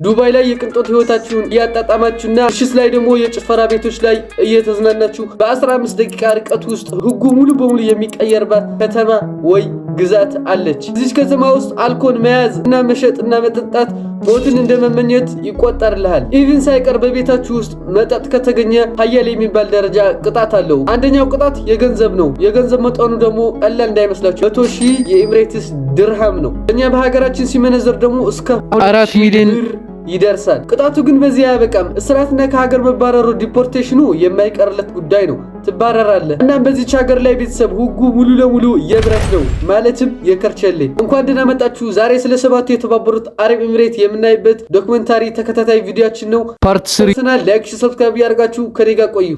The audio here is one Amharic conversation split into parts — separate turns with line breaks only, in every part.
ዱባይ ላይ የቅንጦት ህይወታችሁን እያጣጣማችሁና ምሽት ላይ ደግሞ የጭፈራ ቤቶች ላይ እየተዝናናችሁ በ15 ደቂቃ ርቀት ውስጥ ህጉ ሙሉ በሙሉ የሚቀየርባት ከተማ ወይ ግዛት አለች። እዚህ ከተማ ውስጥ አልኮል መያዝ እና መሸጥ እና መጠጣት ሞትን እንደመመኘት ይቆጠርልሃል። ኢቭን ሳይቀር በቤታችሁ ውስጥ መጠጥ ከተገኘ ሀያል የሚባል ደረጃ ቅጣት አለው። አንደኛው ቅጣት የገንዘብ ነው። የገንዘብ መጠኑ ደግሞ ቀላል እንዳይመስላችሁ 100,000 የኤምሬትስ ድርሃም ነው። እኛ በሀገራችን ሲመነዘር ደግሞ እስከ 4 ሚሊዮን ብር ይደርሳል። ቅጣቱ ግን በዚህ አያበቃም። እስራትና ከሀገር መባረሩ ዲፖርቴሽኑ የማይቀርለት ጉዳይ ነው። ትባረራለህ። እናም በዚች ሀገር ላይ ቤተሰብ ህጉ ሙሉ ለሙሉ የብረት ነው፣ ማለትም የከርቸሌ። እንኳን ደህና መጣችሁ። ዛሬ ስለ 7 የተባበሩት አረብ ኤምሬት የምናይበት ዶክመንታሪ ተከታታይ ቪዲዮአችን ነው። ፓርት 3 ላይክ፣ ሰብስክራይብ ያደርጋችሁ ከኔ ጋር ቆዩ።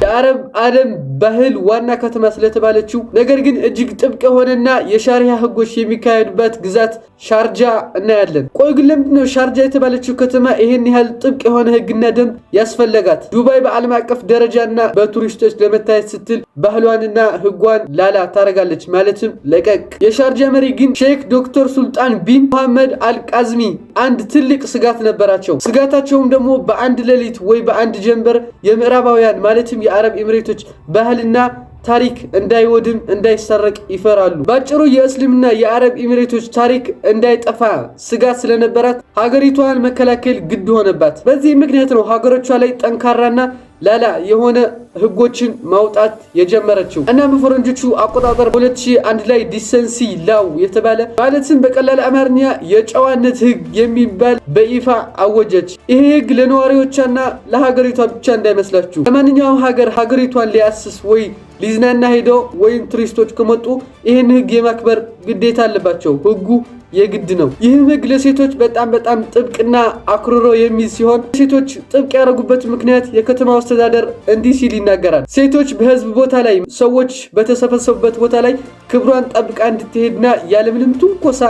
የአረብ ዓለም ባህል ዋና ከተማ ስለተባለችው ነገር ግን እጅግ ጥብቅ የሆነና የሻሪያ ህጎች የሚካሄዱበት ግዛት ሻርጃ እናያለን። ቆይ ግን ለምንድነው ሻርጃ የተባለችው ከተማ ይሄን ያህል ጥብቅ የሆነ ህግና ደንብ ያስፈለጋት? ዱባይ በዓለም አቀፍ ደረጃና በቱሪስቶች ለመታየት ስትል ባህሏንና ህጓን ላላ ታረጋለች፣ ማለትም ለቀቅ። የሻርጃ መሪ ግን ሼክ ዶክተር ሱልጣን ቢን መሐመድ አልቃዝሚ አንድ ትልቅ ስጋት ነበራቸው። ስጋታቸውም ደግሞ በአንድ ሌሊት ወይ በአንድ ጀንበር የምዕራባውያን ማለትም የአረብ ኤምሬቶች ባህልና ታሪክ እንዳይወድም እንዳይሰረቅ ይፈራሉ። ባጭሩ የእስልምና የአረብ ኤምሬቶች ታሪክ እንዳይጠፋ ስጋት ስለነበራት ሀገሪቷን መከላከል ግድ ሆነባት። በዚህ ምክንያት ነው ሀገሮቿ ላይ ጠንካራና ላላ የሆነ ህጎችን ማውጣት የጀመረችው። እና በፈረንጆቹ አቆጣጠር 2001 ላይ ዲሰንሲ ላው የተባለ ማለትም በቀላል አማርኛ የጨዋነት ህግ የሚባል በይፋ አወጀች። ይሄ ህግ ለነዋሪዎቿና ለሀገሪቷ ብቻ እንዳይመስላችሁ። ለማንኛውም ሀገሪቷን ሊያስስ ወይ ሊዝናና ሄዶ ወይም ቱሪስቶች ከመጡ ይህን ህግ የማክበር ግዴታ አለባቸው። ህጉ የግድ ነው። ይህም ህግ ለሴቶች በጣም ጥብቅና አክርሮ የሚይዝ ሲሆን ሴቶች ጥብቅ ያደረጉበት ምክንያት የከተማው አስተዳደር እንዲህ ሲል ይናገራል። ሴቶች በህዝብ ቦታ ላይ ሰዎች በተሰበሰቡበት ቦታ ላይ ክብሯን ጠብቃ እንድትሄድና ያለምንም ትንኮሳ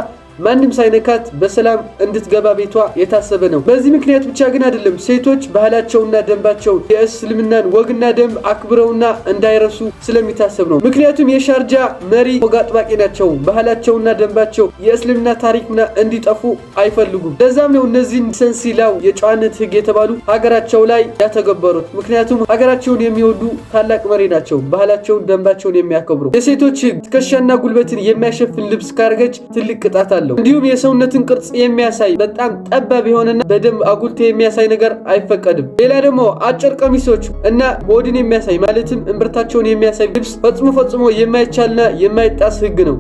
ማንም ሳይነካት በሰላም እንድትገባ ቤቷ የታሰበ ነው። በዚህ ምክንያት ብቻ ግን አይደለም፣ ሴቶች ባህላቸውና ደንባቸው የእስልምናን ወግና ደንብ አክብረውና እንዳይረሱ ስለሚታሰብ ነው። ምክንያቱም የሻርጃ መሪ ወግ አጥባቂ ናቸው። ባህላቸውና ደንባቸው የእስልምና ታሪክና እንዲጠፉ አይፈልጉም። ለዛም ነው እነዚህን ሰንሲላው የጨዋነት ህግ የተባሉ ሀገራቸው ላይ ያተገበሩት። ምክንያቱም ሀገራቸውን የሚወዱ ታላቅ መሪ ናቸው፣ ባህላቸውን ደንባቸውን የሚያከብሩ። የሴቶች ህግ ትከሻና ጉልበትን የሚያሸፍን ልብስ ካርገች ትልቅ ቅጣት አለው። እንዲሁም የሰውነትን ቅርጽ የሚያሳይ በጣም ጠባብ የሆነና በደንብ አጉልቶ የሚያሳይ ነገር አይፈቀድም። ሌላ ደግሞ አጭር ቀሚሶች እና ሆድን የሚያሳይ ማለትም እምብርታቸውን የሚያሳይ ልብስ ፈጽሞ የማይቻልና የማይጣስ ህግ ነው።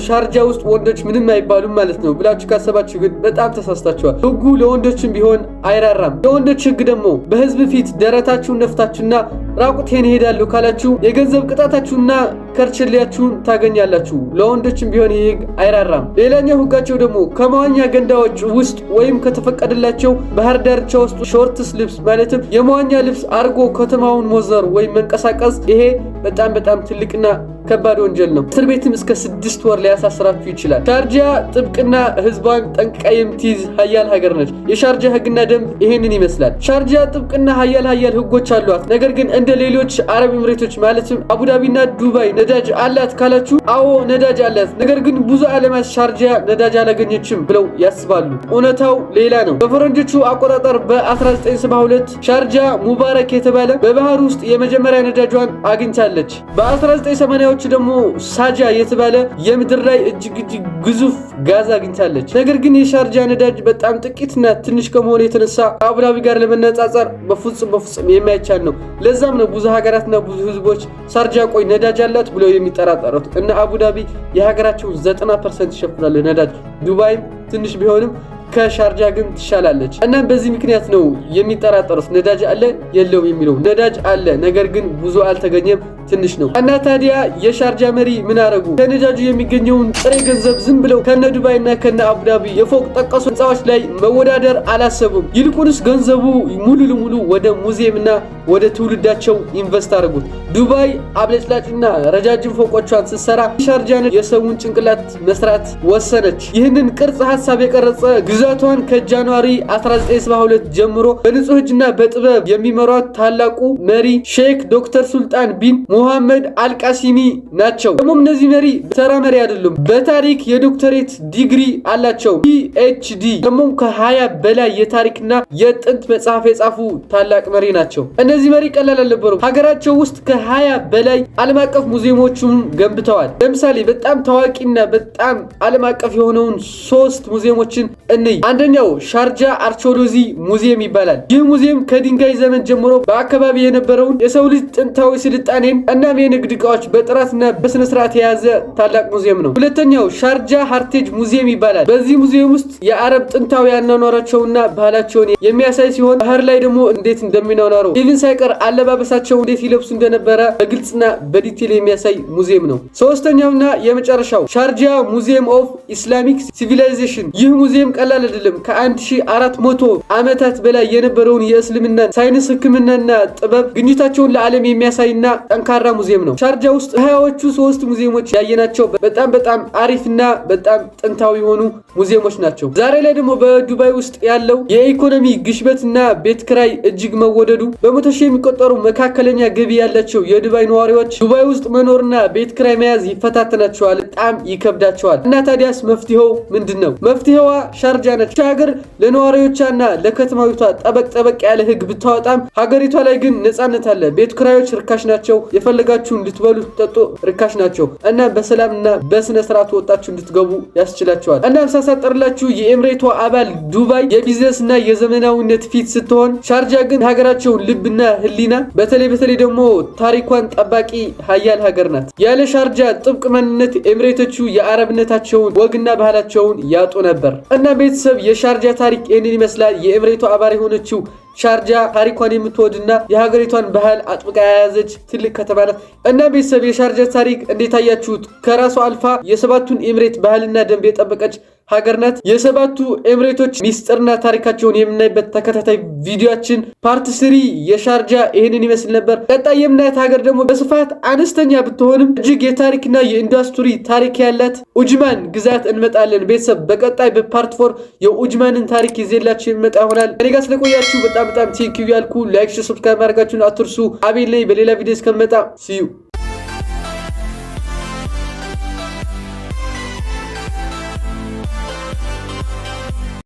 ሻርጃ ውስጥ ወንዶች ምንም አይባሉም ማለት ነው ብላችሁ ካሰባችሁ ግን በጣም ተሳስታችኋል። ህጉ ለወንዶችም ቢሆን አይራራም። የወንዶች ህግ ደግሞ በህዝብ ፊት ደረታችሁን ነፍታችሁና ራቁቴን እሄዳለሁ ካላችሁ የገንዘብ ቅጣታችሁና ከርቸሌያችሁን ታገኛላችሁ። ለወንዶችም ቢሆን ይህ ህግ አይራራም። ሌላኛው ህጋቸው ደግሞ ከመዋኛ ገንዳዎች ውስጥ ወይም ከተፈቀደላቸው ባህር ዳርቻ ውስጥ ሾርትስ ልብስ ማለትም የመዋኛ ልብስ አርጎ ከተማውን መዞር ወይም መንቀሳቀስ ይሄ በጣም ትልቅና ከባድ ወንጀል ነው። እስር ቤትም እስከ 6 ወር ሊያሳስራችሁ ይችላል። ሻርጃ ጥብቅና ህዝቧን ጠንቅቃ የምትይዝ ሀያል ሀገር ነች። የሻርጃ ህግና ደንብ ይሄንን ይመስላል። ሻርጃ ጥብቅና ሀያል ህጎች አሏት። ነገር ግን እንደ ሌሎች አረብ ኤምሬቶች ማለትም አቡዳቢና ዱባይ ነዳጅ አላት ካላችሁ አዎ ነዳጅ አላት። ነገር ግን ብዙ ዓለማት ሻርጃ ነዳጅ አላገኘችም ብለው ያስባሉ። እውነታው ሌላ ነው። በፈረንጆቹ አቆጣጠር በ1972 ሻርጃ ሙባረክ የተባለ በባህር ውስጥ የመጀመሪያ ነዳጇን አግኝታለች። በ1980 ደግሞ ሳጃ የተባለ የምድር ላይ እጅግ ግዙፍ ጋዝ አግኝታለች። ነገር ግን የሻርጃ ነዳጅ በጣም ጥቂትና ትንሽ ከመሆኑ የተነሳ ከአቡዳቢ ጋር ለመነጻጸር በፍጹም የማይቻል ነው። ለዛም ነው ብዙ ሀገራትና ብዙ ህዝቦች ሻርጃ ቆይ ነዳጅ አላት ብለው የሚጠራጠሩት። እና አቡዳቢ የሀገራቸው 90% ይሸፍናል ነዳጅ። ዱባይም ትንሽ ቢሆንም ከሻርጃ ግን ትሻላለች። እና በዚህ ምክንያት ነው የሚጠራጠሩት ነዳጅ አለ የለው የሚለው። ነዳጅ አለ ነገር ግን ብዙ አልተገኘም፣ ትንሽ ነው። እና ታዲያ የሻርጃ መሪ ምን አረጉ? ከነዳጁ የሚገኘውን ጥሬ ገንዘብ ዝም ብለው ከነ ዱባይና ከነ አቡዳቢ የፎቅ ጠቀሱ ህንፃዎች ላይ መወዳደር አላሰቡም። ይልቁንስ ገንዘቡ ሙሉ ለሙሉ ወደ ሙዚየምና ወደ ትውልዳቸው ኢንቨስት አደረጉት። ዱባይ አብለጭላጭና ረጃጅም ፎቆቿን ስትሰራ ሻርጃ የሰውን ጭንቅላት መስራት ወሰነች። ይህንን ቅርጽ ሐሳብ የቀረጸ ግዛቷን ከጃንዋሪ 1972 ጀምሮ በንጹህ እጅና በጥበብ የሚመሯት ታላቁ መሪ ሼክ ዶክተር ሱልጣን ቢን ሙሐመድ አልቃሲሚ ናቸው። ደግሞ እነዚህ መሪ ተራ መሪ አይደሉም። በታሪክ የዶክተሬት ዲግሪ አላቸው። PhD ደግሞ ከ20 በላይ የታሪክና የጥንት መጽሐፍ የጻፉ ታላቅ መሪ ናቸው። እነዚህ መሪ ቀላል አልነበሩም። ሀገራቸው ውስጥ ከ20 በላይ ዓለም አቀፍ ሙዚየሞችን ገንብተዋል። ለምሳሌ በጣም ታዋቂና በጣም ዓለም አቀፍ የሆነውን 3 ሙዚየሞችን እንይ። አንደኛው ሻርጃ አርኪኦሎጂ ሙዚየም ይባላል። ይህ ሙዚየም ከድንጋይ ዘመን ጀምሮ በአካባቢ የነበረውን የሰው ልጅ ጥንታዊ ስልጣኔን እናም የንግድ ዕቃዎች በጥራትና በስነ ስርዓት የያዘ ታላቅ ሙዚየም ነው። ሁለተኛው ሻርጃ ሃርቴጅ ሙዚየም ይባላል። በዚህ ሙዚየም ውስጥ የአረብ ጥንታዊ አኗኗራቸውና ባህላቸውን የሚያሳይ ሲሆን ባህር ላይ ደግሞ እንዴት እንደሚኖሩ ኢቭን ሳይቀር አለባበሳቸው እንዴት ይለብሱ እንደነበረ በግልጽና በዲቴል የሚያሳይ ሙዚየም ነው። ሶስተኛውና የመጨረሻው ሻርጃ ሙዚየም ኦፍ ኢስላሚክ ሲቪላይዜሽን። ይህ ሙዚየም ቀላል አይደለም። ከ1400 ዓመታት በላይ የነበረውን የእስልምና ሳይንስ፣ ሕክምናና ጥበብ ግኝታቸውን ለዓለም የሚያሳይና ጠንካራ ሙዚየም ነው። ሻርጃ ውስጥ 20ዎቹ 3 ሙዚየሞች ያየናቸው በጣም አሪፍና በጣም ጥንታዊ የሆኑ ሙዚየሞች ናቸው። ዛሬ ላይ ደግሞ በዱባይ ውስጥ ያለው የኢኮኖሚ ግሽበትና ቤት ክራይ እጅግ መወደዱ በመቶ ሺህ የሚቆጠሩ መካከለኛ ገቢ ያላቸው የዱባይ ነዋሪዎች ዱባይ ውስጥ መኖርና ቤት ክራይ መያዝ ይፈታተናቸዋል፣ በጣም ይከብዳቸዋል። እና ታዲያስ መፍትሄው ምንድነው? መፍትሄዋ ሻርጃ ነች። ሀገር ለነዋሪዎቿና ለከተማዊቷ ጠበቅ ያለ ህግ ብታወጣም ሀገሪቷ ላይ ግን ነፃነት አለ። ቤት ክራዮች ርካሽ ናቸው። የፈለጋችሁን ልትበሉ ትጠጡ ርካሽ ናቸው እና በሰላምና በስነ ስርዓት ወጣችሁ እንድትገቡ ያስችላቸዋል። እና ሳሳጠርላችሁ የኤምሬቷ አባል ዱባይ የቢዝነስና የዘመናዊነት ፊት ስትሆን ሻርጃ ግን ሀገራቸውን ልብና ህሊና በተለይ ደግሞ ታሪኳን ጠባቂ ሀያል ሀገር ናት። ያለ ሻርጃ ጥብቅ ማንነት ኤምሬቶቹ የአረብነታቸውን ወግና ባህላቸውን ያጡ ነበር። እና ቤተሰብ የሻርጃ ታሪክ ይህንን ይመስላል። የኤምሬቷ አባል የሆነችው ሻርጃ ታሪኳን የምትወድና የሀገሪቷን ባህል አጥብቃ የያዘች ትልቅ ከተማ ናት። እና ቤተሰብ የሻርጃ ታሪክ እንዴት አያችሁት? ከራሷ አልፋ የሰባቱን ኤምሬት ባህልና ደንብ የጠበቀች ሀገር ናት። የሰባቱ ኤምሬቶች ሚስጥርና ታሪካቸውን የምናይበት ተከታታይ ቪዲዮአችን ፓርት 3 የሻርጃ ይህንን ይመስል ነበር። ቀጣይ የምናያት ሀገር ደግሞ በስፋት አነስተኛ ብትሆንም እጅግ የታሪክና የኢንዱስትሪ ታሪክ ያላት ኡጅማን ግዛት እንመጣለን። ቤተሰብ በቀጣይ በፓርት 4 የኡጅማንን ታሪክ ይዤላችሁ የሚመጣ ይሆናል። እኔ ጋር ስለቆያችሁ በጣም ቴንኪው ያልኩ ላይክ፣ ሰብስክራይብ ማድረጋችሁን አትርሱ። አቤል ነኝ። በሌላ ቪዲዮ እስከምመጣ see you